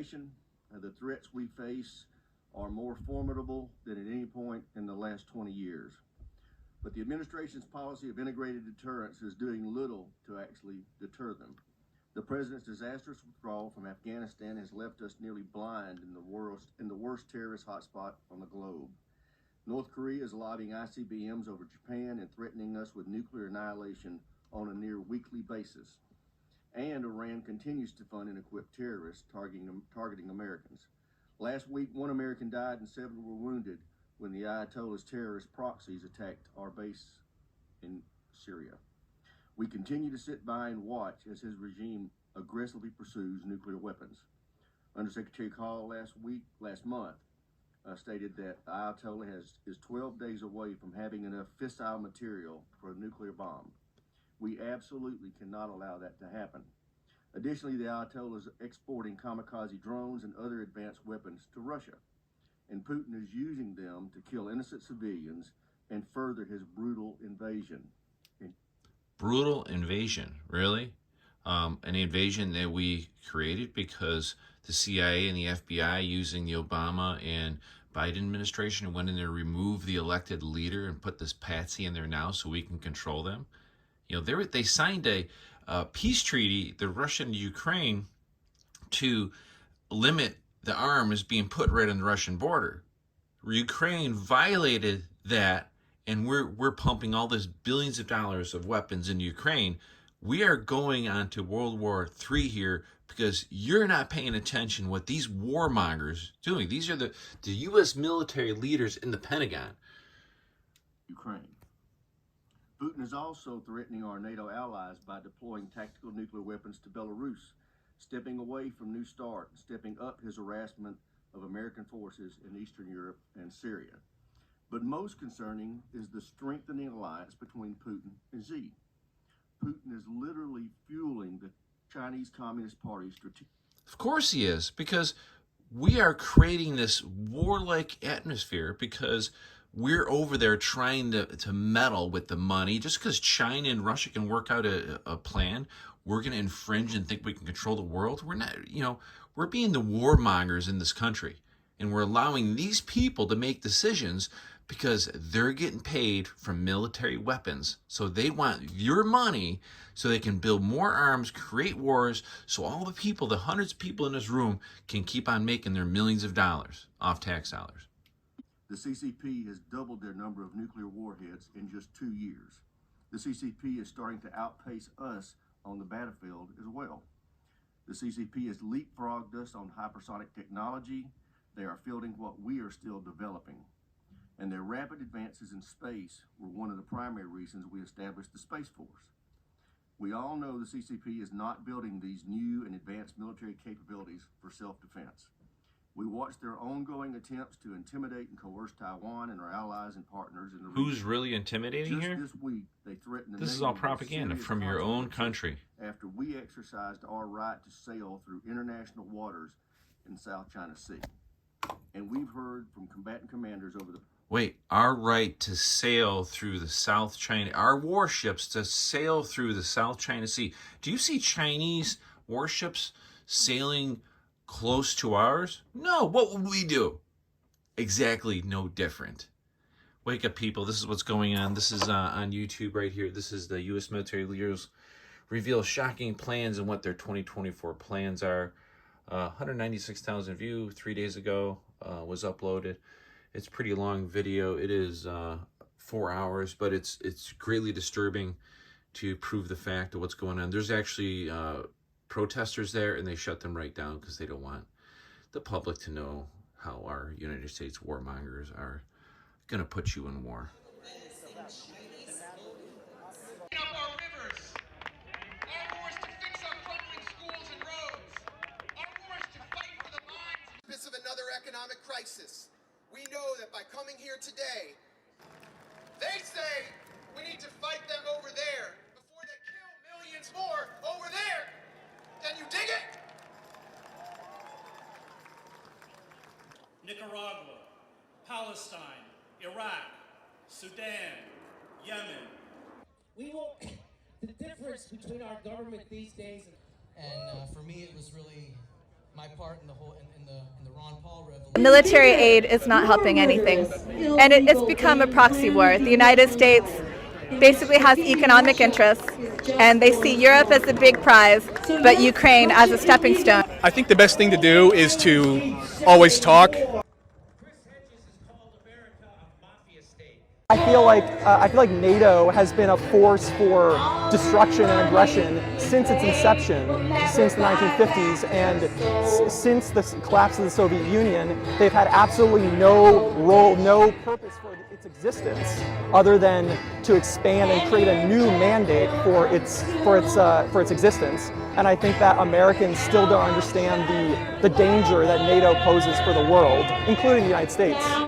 administration, the threats we face are more formidable than at any point in the last 20 years. But the administration's policy of integrated deterrence is doing little to actually deter them. The president's disastrous withdrawal from Afghanistan has left us nearly blind in the worst terrorist hotspot on the globe. North Korea is lobbing ICBMs over Japan and threatening us with nuclear annihilation on a near weekly basis. And Iran continues to fund and equip terrorists targeting Americans. Last week, 1 American died and 7 were wounded when the Ayatollah's terrorist proxies attacked our base in Syria. We continue to sit by and watch as his regime aggressively pursues nuclear weapons. Undersecretary Call last month stated that the Ayatollah is 12 days away from having enough fissile material for a nuclear bomb. We absolutely cannot allow that to happen. Additionally, the Ayatollah is exporting kamikaze drones and other advanced weapons to Russia, and Putin is using them to kill innocent civilians and further his brutal invasion. Brutal invasion, really? An invasion that we created because the CIA and the FBI, using the Obama and Biden administration, went in there, removed the elected leader and put this patsy in there now so we can control them. You know, they signed a peace treaty, the Russia and Ukraine, to limit the arms being put right on the Russian border. Ukraine violated that, and we're pumping all this billions of dollars of weapons into Ukraine. We are going on to World War III here because you're not paying attention what these warmongers doing. These are the U.S. military leaders in the Pentagon. Ukraine. Putin is also threatening our NATO allies by deploying tactical nuclear weapons to Belarus, stepping away from New START, and stepping up his harassment of American forces in Eastern Europe and Syria. But most concerning is the strengthening alliance between Putin and Xi. Putin is literally fueling the Chinese Communist Party's strategic... Of course he is, because we are creating this warlike atmosphere because we're over there trying to meddle with the money. Just because China and Russia can work out a plan, we're going to infringe and think we can control the world. We're not, we're being the warmongers in this country. And we're allowing these people to make decisions because they're getting paid from military weapons. So they want your money so they can build more arms, create wars, so all the people, the hundreds of people in this room, can keep on making their millions of dollars off tax dollars. The CCP has doubled their number of nuclear warheads in just 2 years. The CCP is starting to outpace us on the battlefield as well. The CCP has leapfrogged us on hypersonic technology. They are fielding what we are still developing. And their rapid advances in space were one of the primary reasons we established the Space Force. We all know the CCP is not building these new and advanced military capabilities for self-defense. We watched their ongoing attempts to intimidate and coerce Taiwan and our allies and partners in the region. Who's really intimidating here? Just this week, they threatened the This is all propaganda from your own country. After we exercised our right to sail through international waters in South China Sea. And we've heard from combatant commanders over the... Wait, our right to sail through the South China... Our warships to sail through the South China Sea. Do you see Chinese warships sailing close to ours? No, what would we do? Exactly no different. Wake up, people. This is what's going on. This is on YouTube right here. This is the U.S. military leaders reveal shocking plans and what their 2024 plans are. 196,000 views 3 days ago was uploaded. It's a pretty long video. It is 4 hours, but it's greatly disturbing to prove the fact of what's going on. There's actually protesters there, and they shut them right down because they don't want the public to know how our United States warmongers are going to put you in war. Of another economic crisis. We know that by coming here today, they say we need to fight them over there before they kill millions more over there. Can you dig it? Nicaragua, Palestine, Iraq, Sudan, Yemen. We will, the difference between our government these days and for me it was really my part in the whole in the Ron Paul revolution. Military aid is not helping anything, and it's become a proxy war. The United States basically has economic interests, and they see Europe as the big prize, but Ukraine as a stepping stone. I think the best thing to do is to always talk. I feel like NATO has been a force for destruction and aggression since its inception, since the 1950s, and since the collapse of the Soviet Union. They've had absolutely no role, no purpose for its existence, other than to expand and create a new mandate for its existence. And I think that Americans still don't understand the danger that NATO poses for the world, including the United States.